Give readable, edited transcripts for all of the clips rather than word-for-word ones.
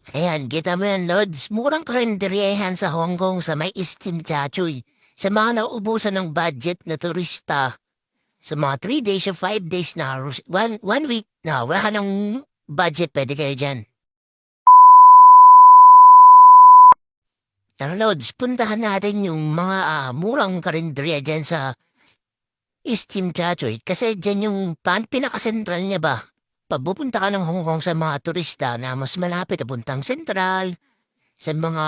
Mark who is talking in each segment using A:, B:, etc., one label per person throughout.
A: Ayan, kita mo yan, Lods. Murang karinderyahan sa Hong Kong sa may Steam Chachoy. Sa mga nauubusan ng budget na turista. Sa mga 3 days o 5 days na, one week na, wala ka ng budget, pwede kayo dyan. Tara, Lods, puntahan natin yung mga murang karinderya dyan sa Steam Chachoy. Kasi dyan yung pinaka-central niya ba? Pag pupunta ka ng Hong Kong sa mga turista na mas malapit na puntang sentral, sa mga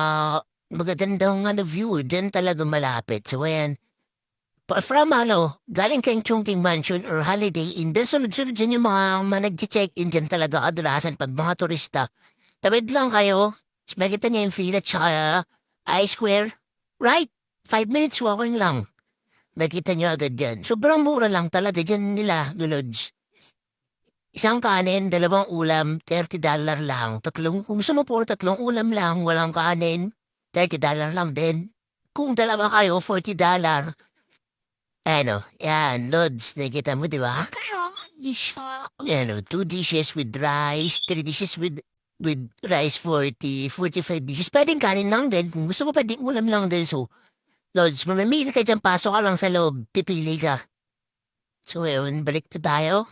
A: magagandang view, dyan talaga malapit. So, ayan. From galing kayong Chungking Mansion or Holiday Inn, then sunod-sunod dyan yung mga nag-check-in dyan talaga kadalasan pag mga turista. Tawid lang kayo, tapos makita niya yung fila tsaka I-Square. Right, 5 minutes walking lang. Makita niyo agad dyan. Sobrang mura lang talaga dyan nila, Lolods. Isang kanin, dalawang ulam, $30 lang. Kung gusto mo po tatlong ulam lang, walang kanin, $30 lang din. Kung dalawa kayo, $40. Yan, Lods, nakita mo, di ba? Two dishes with rice, three dishes with rice, 45 dishes. Pwedeng kanin lang din. Kung gusto mo, pwedeng ulam lang din. So, Lods, mamimili ka dyan, pasok ka lang sa loob, pipili ka. So, yun, balik pa tayo.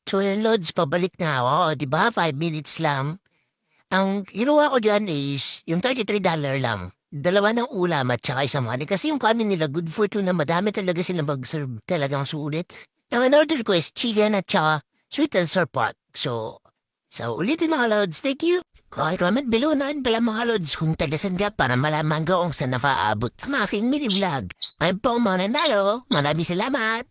A: So, yun, Lods, pabalik na ako. O, di ba? 5 minutes lang. Ang ginawa ko dyan is, yung $33 lang. Dalawa ng ulam at saka isang kanin. Kasi yung kanin nila, good for two na madami talaga sila mag-serve. Talagang sulit. Ang in-order ko is chicken at saka sweet and sour pork. So ulitin mga Lods, thank you. Okay, comment below na pala mga Lods kung tagasan ka para malaman ko kung saan nakaabot ang aking mini-vlog. I'm po mananalo. Maraming salamat.